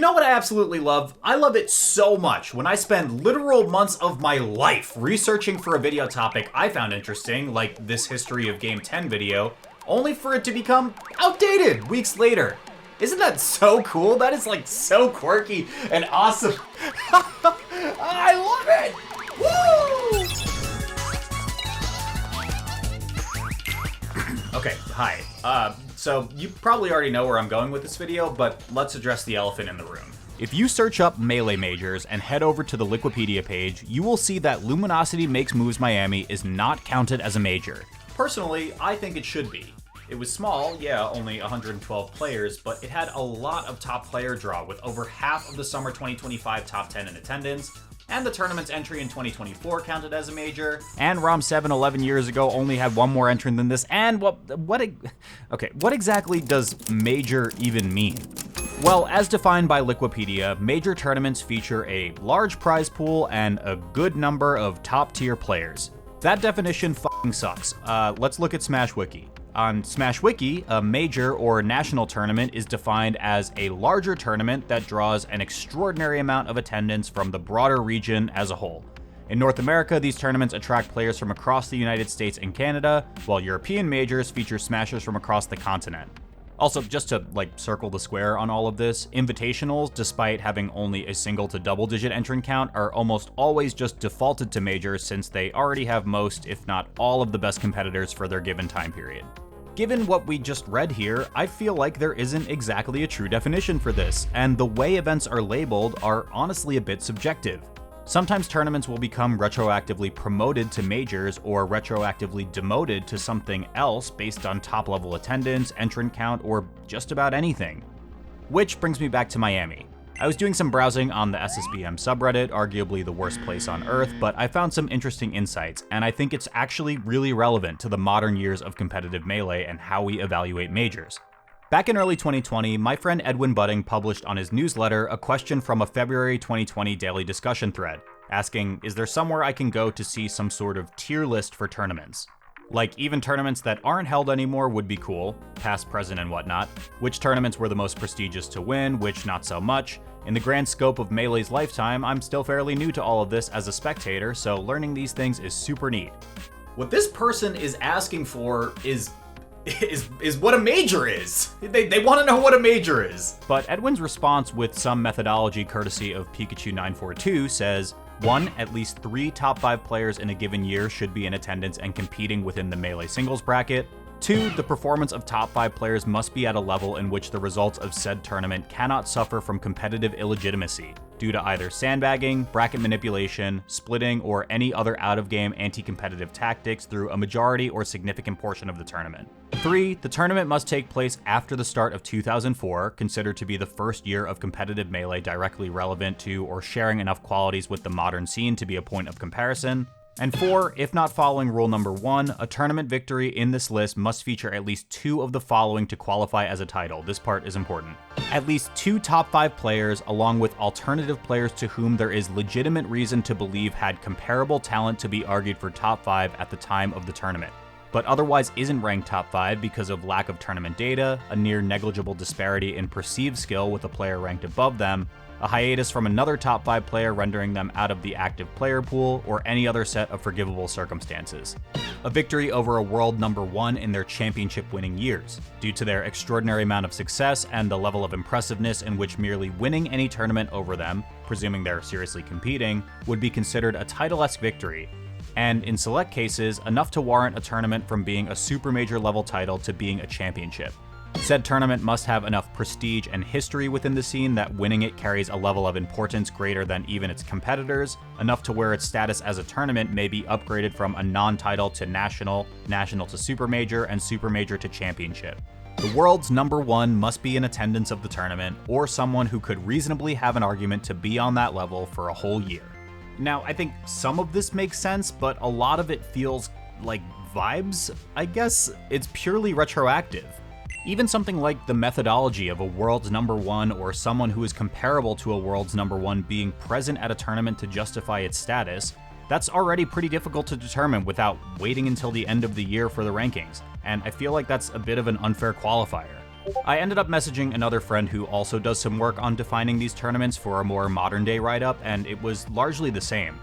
know what I absolutely love? I love it so much when I spend literal months of my life researching for a video topic I found interesting, like this History of Game 10 video, only for it to become outdated weeks later. Isn't that so cool? That is like so quirky and awesome. I love it! Woo! Okay, hi. So you probably already know where I'm going with this video, but let's address the elephant in the room. If you search up Melee Majors and head over to the Wikipedia page, you will see that Luminosity Makes Moves Miami is not counted as a major. Personally, I think it should be. It was small, yeah, only 112 players, but it had a lot of top player draw, with over half of the summer 2025 top 10 in attendance, and the tournament's entry in 2024 counted as a major, and ROM 7 11 years ago only had one more entrant than this, and what exactly does major even mean? Well, as defined by Wikipedia, major tournaments feature a large prize pool and a good number of top-tier players. That definition f***ing sucks. Let's look at Smash Wiki. On Smash Wiki, a major or national tournament is defined as a larger tournament that draws an extraordinary amount of attendance from the broader region as a whole. In North America, these tournaments attract players from across the United States and Canada, while European majors feature smashers from across the continent. Also, just to circle the square on all of this, invitationals, despite having only a single to double-digit entrant count, are almost always just defaulted to majors since they already have most, if not all, of the best competitors for their given time period. Given what we just read here, I feel like there isn't exactly a true definition for this, and the way events are labeled are honestly a bit subjective. Sometimes tournaments will become retroactively promoted to majors or retroactively demoted to something else based on top-level attendance, entrant count, or just about anything. Which brings me back to Miami. I was doing some browsing on the SSBM subreddit, arguably the worst place on Earth, but I found some interesting insights, and I think it's actually really relevant to the modern years of competitive Melee and how we evaluate majors. Back in early 2020, my friend Edwin Budding published on his newsletter a question from a February 2020 daily discussion thread, asking, is there somewhere I can go to see some sort of tier list for tournaments? Like, even tournaments that aren't held anymore would be cool, past, present, and whatnot. Which tournaments were the most prestigious to win, which not so much. In the grand scope of Melee's lifetime, I'm still fairly new to all of this as a spectator, so learning these things is super neat. What this person is asking for is what a major is. They want to know what a major is. But Edwin's response with some methodology courtesy of Pikachu942 says, 1. At least 3 top 5 players in a given year should be in attendance and competing within the Melee singles bracket. 2. The performance of top 5 players must be at a level in which the results of said tournament cannot suffer from competitive illegitimacy due to either sandbagging, bracket manipulation, splitting, or any other out-of-game anti-competitive tactics through a majority or significant portion of the tournament. 3. The tournament must take place after the start of 2004, considered to be the first year of competitive Melee directly relevant to or sharing enough qualities with the modern scene to be a point of comparison. And 4, if not following rule number 1, a tournament victory in this list must feature at least 2 of the following to qualify as a title. This part is important. At least 2 top 5 players, along with alternative players to whom there is legitimate reason to believe had comparable talent to be argued for top 5 at the time of the tournament, but otherwise isn't ranked top 5 because of lack of tournament data, a near negligible disparity in perceived skill with a player ranked above them, a hiatus from another top 5 player rendering them out of the active player pool, or any other set of forgivable circumstances. A victory over a world number 1 in their championship winning years, due to their extraordinary amount of success and the level of impressiveness in which merely winning any tournament over them, presuming they're seriously competing, would be considered a title-esque victory, and in select cases, enough to warrant a tournament from being a super major level title to being a championship. Said tournament must have enough prestige and history within the scene that winning it carries a level of importance greater than even its competitors, enough to where its status as a tournament may be upgraded from a non-title to national, national to super major, and super major to championship. The world's number 1 must be in attendance of the tournament, or someone who could reasonably have an argument to be on that level for a whole year. Now, I think some of this makes sense, but a lot of it feels like vibes, I guess. It's purely retroactive. Even something like the methodology of a world's number 1 or someone who is comparable to a world's number 1 being present at a tournament to justify its status, that's already pretty difficult to determine without waiting until the end of the year for the rankings, and I feel like that's a bit of an unfair qualifier. I ended up messaging another friend who also does some work on defining these tournaments for a more modern day write-up, and it was largely the same.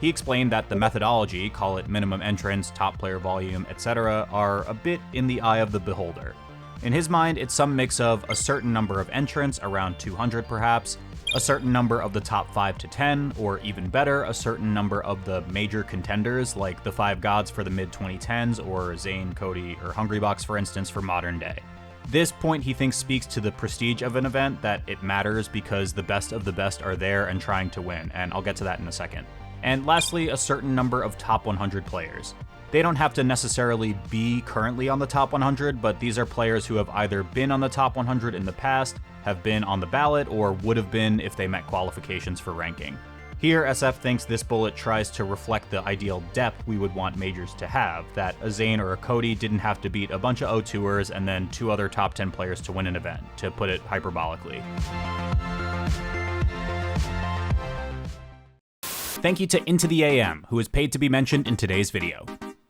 He explained that the methodology, call it minimum entrance, top player volume, etc., are a bit in the eye of the beholder. In his mind, it's some mix of a certain number of entrants, around 200 perhaps, a certain number of the top 5 to 10, or even better, a certain number of the major contenders, like the 5 gods for the mid-2010s, or Zayn, Cody, or Hungrybox, for instance, for modern day. This point, he thinks, speaks to the prestige of an event, that it matters because the best of the best are there and trying to win, and I'll get to that in a second. And lastly, a certain number of top 100 players. They don't have to necessarily be currently on the top 100, but these are players who have either been on the top 100 in the past, have been on the ballot, or would have been if they met qualifications for ranking. Here, SF thinks this bullet tries to reflect the ideal depth we would want majors to have, that a Zayn or a Cody didn't have to beat a bunch of O2ers and then 2 other top 10 players to win an event, to put it hyperbolically. Thank you to Into the AM, who is paid to be mentioned in today's video.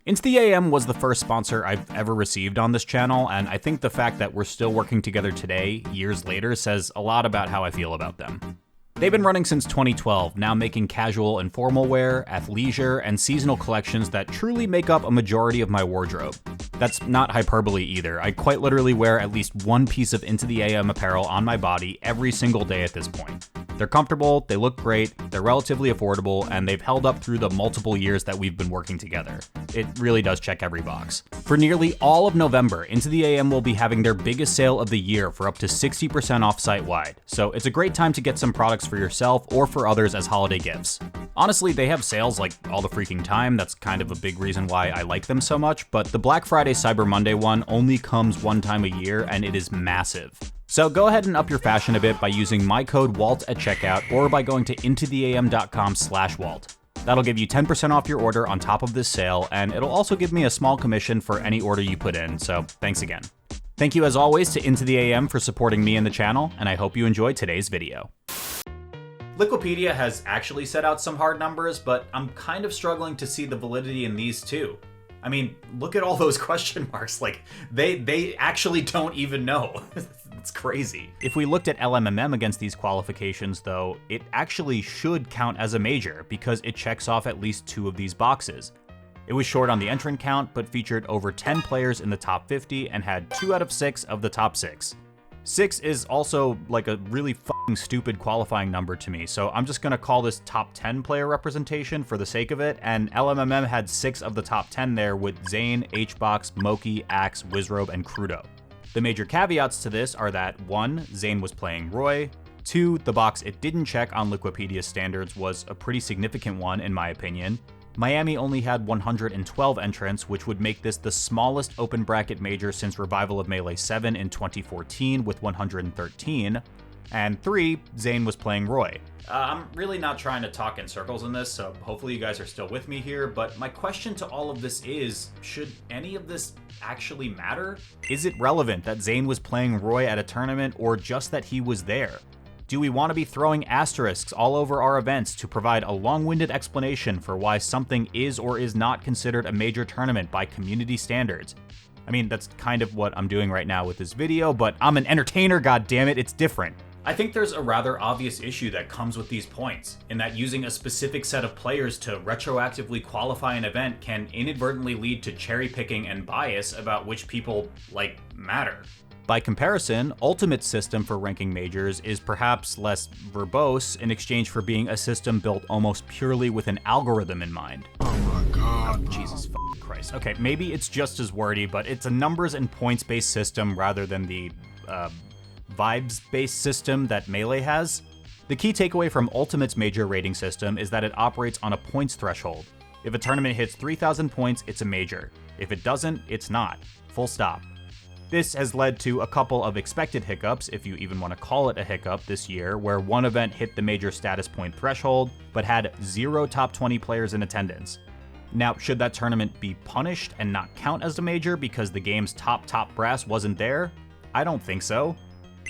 Into the AM was the first sponsor I've ever received on this channel, and I think the fact that we're still working together today, years later, says a lot about how I feel about them. They've been running since 2012, now making casual and formal wear, athleisure, and seasonal collections that truly make up a majority of my wardrobe. That's not hyperbole either. I quite literally wear at least one piece of Into the AM apparel on my body every single day at this point. They're comfortable, they look great, they're relatively affordable, and they've held up through the multiple years that we've been working together. It really does check every box. For nearly all of November, Into the AM will be having their biggest sale of the year for up to 60% off site-wide, so it's a great time to get some products for yourself or for others as holiday gifts. Honestly, they have sales like all the freaking time. That's kind of a big reason why I like them so much, but the Black Friday Cyber Monday one only comes one time a year, and it is massive. So go ahead and up your fashion a bit by using my code WALT at checkout or by going to intotheam.com/WALT. That'll give you 10% off your order on top of this sale, and it'll also give me a small commission for any order you put in, so thanks again. Thank you as always to Into the AM for supporting me and the channel, and I hope you enjoyed today's video. Liquipedia has actually set out some hard numbers, but I'm kind of struggling to see the validity in these too. I mean, look at all those question marks, like, they actually don't even know. It's crazy. If we looked at LMMM against these qualifications though, it actually should count as a major because it checks off at least 2 of these boxes. It was short on the entrant count, but featured over 10 players in the top 50 and had 2 out of 6 of the top 6. 6 is also like a really fucking stupid qualifying number to me, so I'm just gonna call this top 10 player representation for the sake of it, and LMMM had 6 of the top 10 there with Zayn, Hbox, Moki, Axe, Wizrobe, and Crudo. The major caveats to this are that 1, Zayn was playing Roy, 2, the box it didn't check on Liquipedia standards was a pretty significant one in my opinion. Miami only had 112 entrants, which would make this the smallest open bracket major since Revival of Melee 7 in 2014 with 113. And 3, Zayn was playing Roy. I'm really not trying to talk in circles in this, so hopefully you guys are still with me here, but my question to all of this is, should any of this actually matter? Is it relevant that Zayn was playing Roy at a tournament, or just that he was there? Do we want to be throwing asterisks all over our events to provide a long-winded explanation for why something is or is not considered a major tournament by community standards? I mean, that's kind of what I'm doing right now with this video, but I'm an entertainer, goddammit, it's different. I think there's a rather obvious issue that comes with these points, in that using a specific set of players to retroactively qualify an event can inadvertently lead to cherry picking and bias about which people, like, matter. By comparison, Ultimate's system for ranking majors is perhaps less verbose in exchange for being a system built almost purely with an algorithm in mind. Oh my god. Oh, Jesus fucking Christ. Okay, maybe it's just as wordy, but it's a numbers and points-based system rather than the, vibes-based system that Melee has. The key takeaway from Ultimate's major rating system is that it operates on a points threshold. If a tournament hits 3,000 points, it's a major. If it doesn't, it's not. Full stop. This has led to a couple of expected hiccups, if you even want to call it a hiccup, this year, where one event hit the major status point threshold, but had 0 top 20 players in attendance. Now, should that tournament be punished and not count as a major because the game's top brass wasn't there? I don't think so.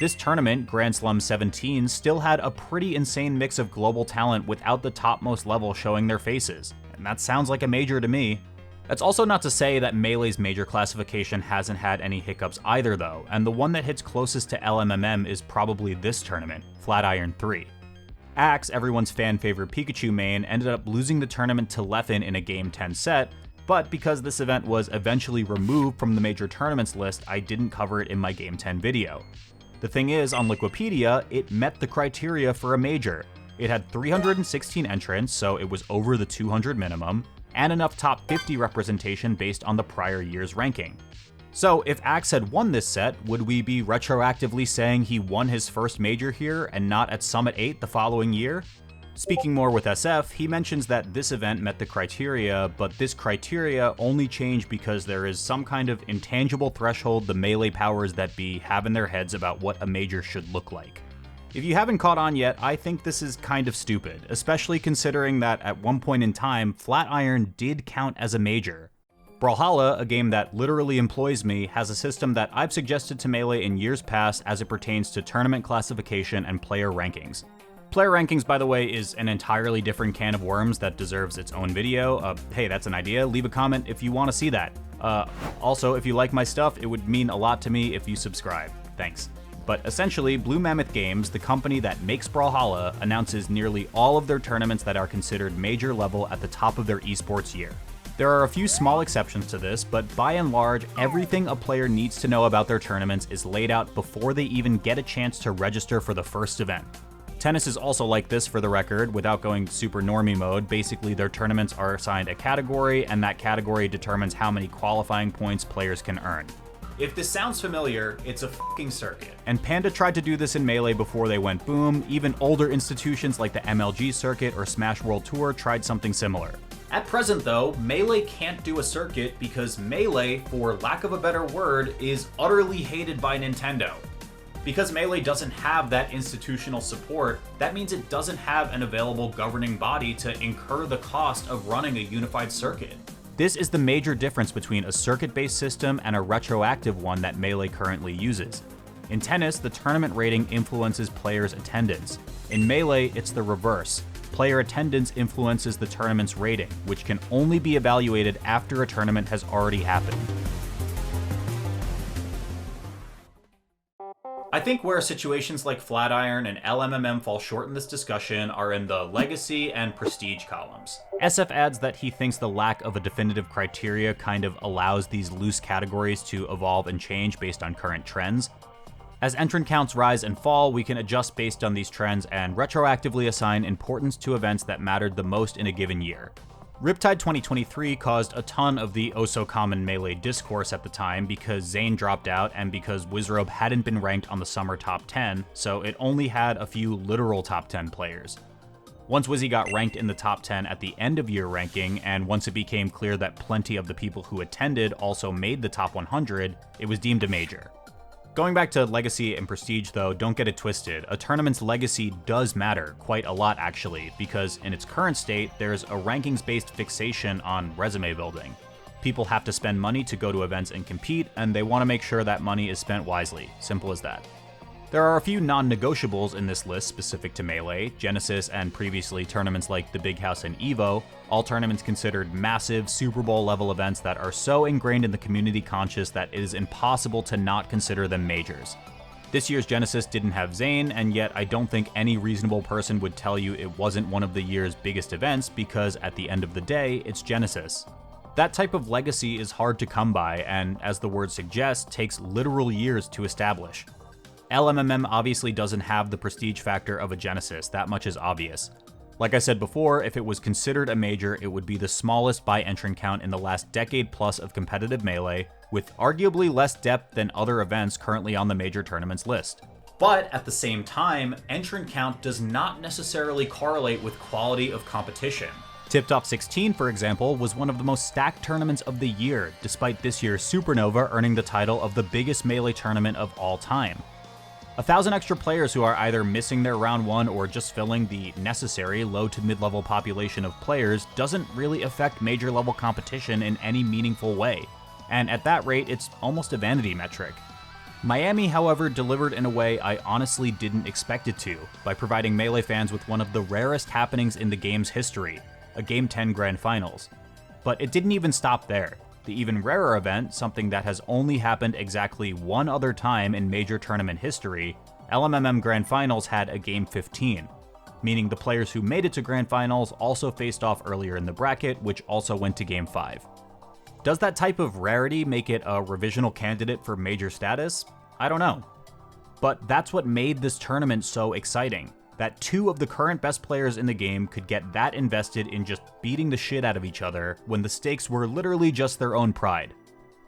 This tournament, Grand Slam 17, still had a pretty insane mix of global talent without the topmost level showing their faces, and that sounds like a major to me. That's also not to say that Melee's major classification hasn't had any hiccups either though, and the one that hits closest to LMMM is probably this tournament, Flatiron 3. Axe, everyone's fan favorite Pikachu main, ended up losing the tournament to Leffen in a Game 10 set, but because this event was eventually removed from the major tournaments list, I didn't cover it in my Game 10 video. The thing is, on Liquipedia, it met the criteria for a major. It had 316 entrants, so it was over the 200 minimum, and enough top 50 representation based on the prior year's ranking. So if Axe had won this set, would we be retroactively saying he won his first major here and not at Summit 8 the following year? Speaking more with SF, he mentions that this event met the criteria, but this criteria only changed because there is some kind of intangible threshold the Melee powers that be have in their heads about what a major should look like. If you haven't caught on yet, I think this is kind of stupid, especially considering that at one point in time, Flatiron did count as a major. Brawlhalla, a game that literally employs me, has a system that I've suggested to Melee in years past as it pertains to tournament classification and player rankings. Player rankings, by the way, is an entirely different can of worms that deserves its own video. Hey, that's an idea. Leave a comment if you want to see that. Also, if you like my stuff, it would mean a lot to me if you subscribe. Thanks. But essentially, Blue Mammoth Games, the company that makes Brawlhalla, announces nearly all of their tournaments that are considered major level at the top of their esports year. There are a few small exceptions to this, but by and large, everything a player needs to know about their tournaments is laid out before they even get a chance to register for the first event. Tennis is also like this, for the record, without going super normie mode. Basically, their tournaments are assigned a category, and that category determines how many qualifying points players can earn. If this sounds familiar, it's a fucking circuit. And Panda tried to do this in Melee before they went boom. Even older institutions like the MLG circuit or Smash World Tour tried something similar. At present though, Melee can't do a circuit because Melee, for lack of a better word, is utterly hated by Nintendo. Because Melee doesn't have that institutional support, that means it doesn't have an available governing body to incur the cost of running a unified circuit. This is the major difference between a circuit-based system and a retroactive one that Melee currently uses. In tennis, the tournament rating influences players' attendance. In Melee, it's the reverse. Player attendance influences the tournament's rating, which can only be evaluated after a tournament has already happened. I think where situations like Flatiron and LMMM fall short in this discussion are in the legacy and prestige columns. SF adds that he thinks the lack of a definitive criteria kind of allows these loose categories to evolve and change based on current trends. As entrant counts rise and fall, we can adjust based on these trends and retroactively assign importance to events that mattered the most in a given year. Riptide 2023 caused a ton of the oh-so-common Melee discourse at the time because Zane dropped out and because Wizrobe hadn't been ranked on the summer top 10, so it only had a few literal top 10 players. Once Wizzy got ranked in the top 10 at the end of year ranking, and once it became clear that plenty of the people who attended also made the top 100, it was deemed a major. Going back to legacy and prestige though, don't get it twisted. A tournament's legacy does matter, quite a lot actually, because in its current state, there's a rankings-based fixation on resume building. People have to spend money to go to events and compete, and they want to make sure that money is spent wisely. Simple as that. There are a few non-negotiables in this list specific to Melee, Genesis and previously tournaments like the Big House and EVO, all tournaments considered massive Super Bowl level events that are so ingrained in the community conscious that it is impossible to not consider them majors. This year's Genesis didn't have Zane, and yet I don't think any reasonable person would tell you it wasn't one of the year's biggest events because at the end of the day, it's Genesis. That type of legacy is hard to come by and, as the word suggests, takes literal years to establish. LMMM obviously doesn't have the prestige factor of a Genesis, that much is obvious. Like I said before, if it was considered a major, it would be the smallest by entrant count in the last decade plus of competitive Melee, with arguably less depth than other events currently on the major tournaments list. But at the same time, entrant count does not necessarily correlate with quality of competition. Tip Top 16, for example, was one of the most stacked tournaments of the year, despite this year's Supernova earning the title of the biggest Melee tournament of all time. 1,000 extra players who are either missing their round one or just filling the necessary low to mid-level population of players doesn't really affect major level competition in any meaningful way, and at that rate it's almost a vanity metric. Miami, however, delivered in a way I honestly didn't expect it to, by providing Melee fans with one of the rarest happenings in the game's history, a Game 10 Grand Finals. But it didn't even stop there. The even rarer event, something that has only happened exactly one other time in major tournament history, LMMM Grand Finals had a Game 15, meaning the players who made it to Grand Finals also faced off earlier in the bracket, which also went to Game 5. Does that type of rarity make it a revisional candidate for major status? I don't know. But that's what made this tournament so exciting, that two of the current best players in the game could get that invested in just beating the shit out of each other when the stakes were literally just their own pride.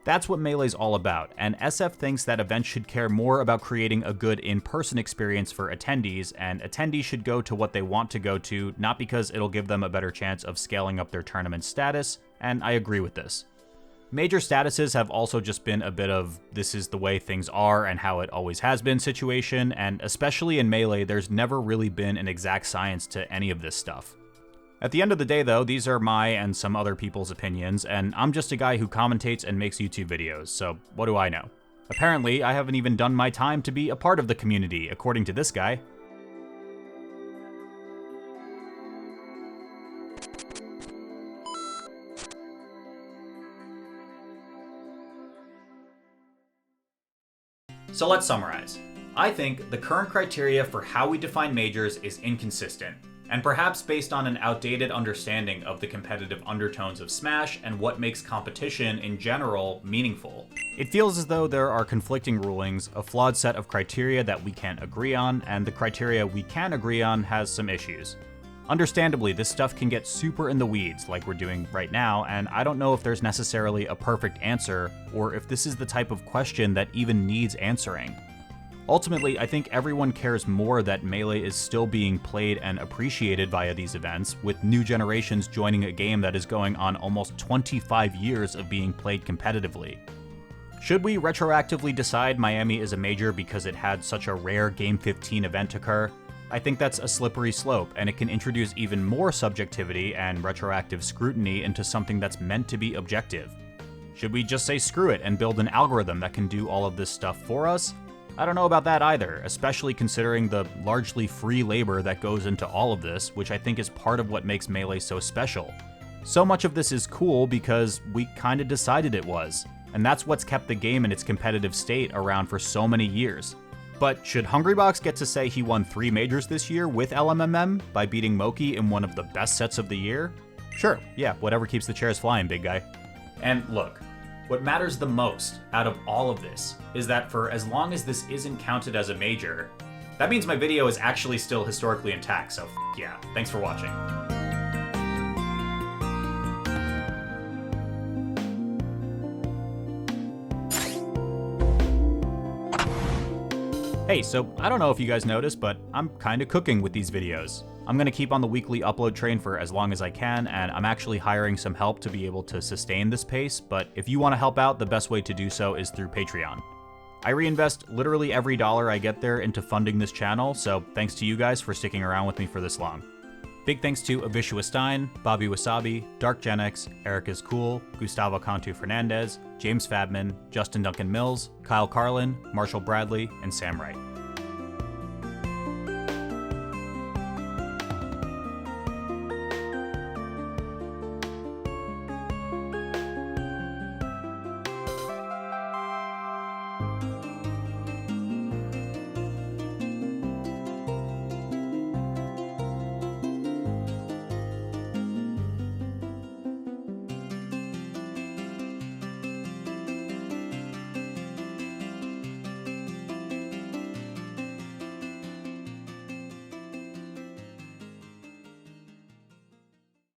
That's what Melee's all about, and SF thinks that events should care more about creating a good in-person experience for attendees, and attendees should go to what they want to go to, not because it'll give them a better chance of scaling up their tournament status, and I agree with this. Major statuses have also just been a bit of this is the way things are and how it always has been situation, and especially in Melee, there's never really been an exact science to any of this stuff. At the end of the day though, these are my and some other people's opinions, and I'm just a guy who commentates and makes YouTube videos, so what do I know? Apparently, I haven't even done my time to be a part of the community, according to this guy. So let's summarize. I think the current criteria for how we define majors is inconsistent, and perhaps based on an outdated understanding of the competitive undertones of Smash and what makes competition in general meaningful. It feels as though there are conflicting rulings, a flawed set of criteria that we can't agree on, and the criteria we can agree on has some issues. Understandably, this stuff can get super in the weeds like we're doing right now, and I don't know if there's necessarily a perfect answer, or if this is the type of question that even needs answering. Ultimately, I think everyone cares more that Melee is still being played and appreciated via these events, with new generations joining a game that is going on almost 25 years of being played competitively. Should we retroactively decide Miami is a major because it had such a rare Game 15 event occur? I think that's a slippery slope, and it can introduce even more subjectivity and retroactive scrutiny into something that's meant to be objective. Should we just say screw it and build an algorithm that can do all of this stuff for us? I don't know about that either, especially considering the largely free labor that goes into all of this, which I think is part of what makes Melee so special. So much of this is cool because we kinda decided it was, and that's what's kept the game in its competitive state around for so many years. But should Hungrybox get to say he won 3 majors this year with LMMM by beating Moki in one of the best sets of the year? Sure, yeah, whatever keeps the chairs flying, big guy. And look, what matters the most out of all of this is that for as long as this isn't counted as a major, that means my video is actually still historically intact, so yeah, thanks for watching. Hey, so I don't know if you guys noticed, but I'm kinda cooking with these videos. I'm gonna keep on the weekly upload train for as long as I can, and I'm actually hiring some help to be able to sustain this pace, but if you wanna help out, the best way to do so is through Patreon. I reinvest literally every dollar I get there into funding this channel, so thanks to you guys for sticking around with me for this long. Big thanks to Avishua Stein, Bobby Wasabi, Dark Genix, Eric is Cool, Gustavo Cantu Fernandez, James Fabman, Justin Duncan Mills, Kyle Carlin, Marshall Bradley, and Sam Wright.